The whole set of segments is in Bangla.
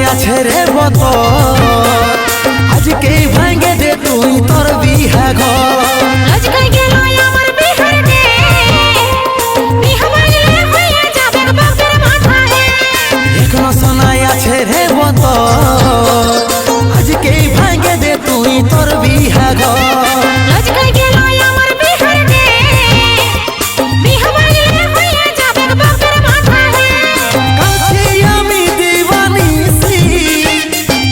সোনাই আছে রে বত আজকে ভাঙে দে তুই তোর বিহা ঘর আজকে গেল আমার বিহার রে বিহা ভাঙলে হইয়া যাবে বাপের মাথায় এখনো সোনাই আছে রে বত আজকে ভাঙে দে তুই তোর বিহা ঘর আজকে গেল আমার বিহার রে বিহা ভাঙলে হইয়া যাবে বাপের মাথায় কাছে আমি দিবানিসি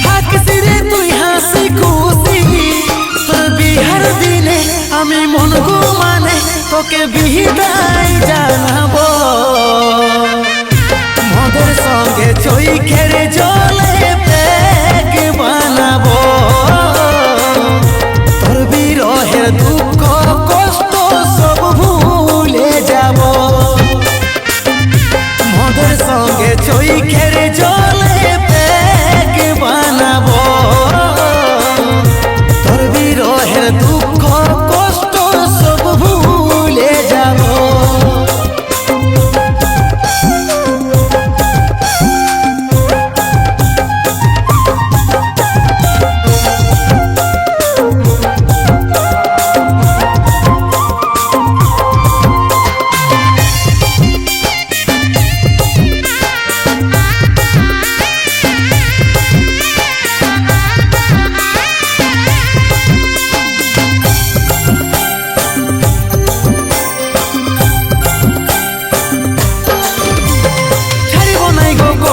থাকিস রে তুই হাসি খুশি তোর বিহার দিনে আমি মন মানে তোকে বিদায় জানাবো মদের সঙ্গে চই খেরে জলে পেক বানাবো তোর বিরহের দুঃখ কষ্ট সব ভুলে যাব মদের সঙ্গে চই খেরে জলে পেক বানাবো তোর বিরহের দুঃখ কষ্ট সব ভুলে যাব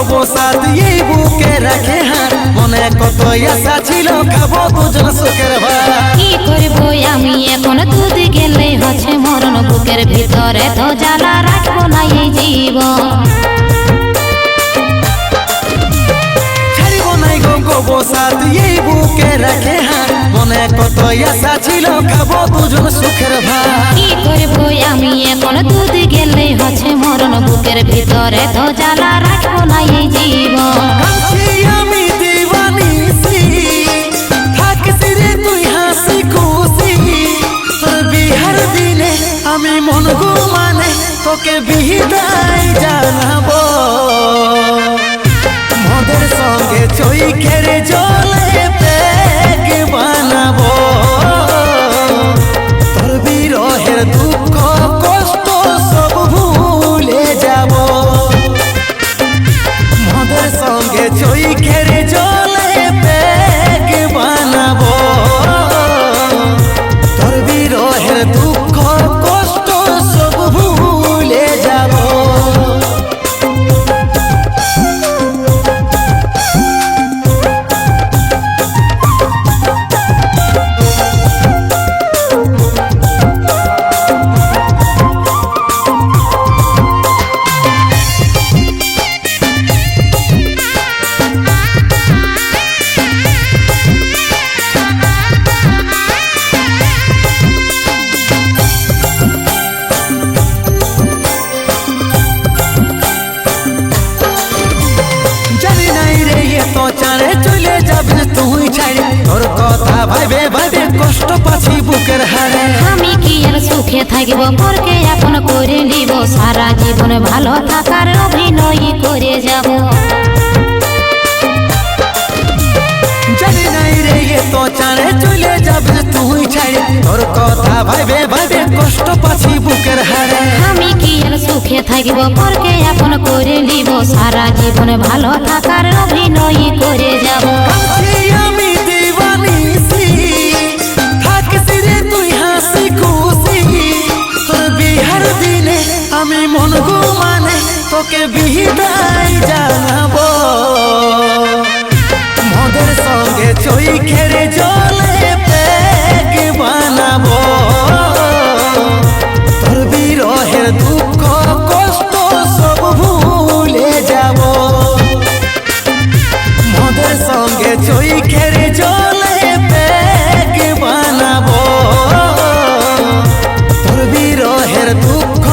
বসাত এই বুকে রাখে হাত মনে কত আশা ছিল খাবো দুজন সুখের ভাত কি করব আমি এখন দুধ গেলে হচ্ছে মরণ বুকের ভিতরে তো জ্বালা রাখবো না এই জীবন ছাড়িব নাই গো বসাত এই বুকে রাখে হাত মনে কত আশা ছিল খাবো দুজন সুখের ভাত কি করব আমি এখন দুধ গেলে হচ্ছে মরণ বুকের ভিতরে তো জ্বালা রাখবো না এই জীবন কাছে আমি দিবানিসি থাকিস রে তুই হাসি খুশি তোর বিহার দিনে আমি মন মানে তোকে বিদায় জানাবো মদের সঙ্গে চই খেরে জলে পেক বানাবো তোর বিরহের দুঃখ কষ্ট সব ভুলে যাব মদের সঙ্গে চই খেরে জলে পেক বানাবো তোর বিরহের দুঃখ কষ্ট সব ভুলে যাব জানি নাই রে তো চারে চলে যাবে তুই ছাড়ে তোর কথা ভাইবে ভাইবে কষ্ট পাচ্ছি বুকের হারে আমি কি আর সুখে থাকব পরকে আপন করে নিব সারা জীবন ভালো থাকার অভিনয় করে যাব জানি নাই রে তো চারে চলে যাবে তুই ছাড়ে তোর কথা ভাইবে ভাইবে কষ্ট পাচ্ছি বুকের হারে আমি কি আর সুখে থাকব পরকে আপন করে নিব সারা জীবন ভালো থাকার অভিনয় করে যাব কাছে আমি দিবানিসি থাকিস রে তুই হাসি খুশি তোর বিহার দিনে আমি মন মানে তোকে বিদায় জানাবো মদের সঙ্গে চই খেরে জলে পেক বানাবো তোর বিরহের দুঃখ কষ্ট সব ভুলে যাব মদের সঙ্গে চই খেরে জলে পেক বানাবো তোর বিরহের দুঃখ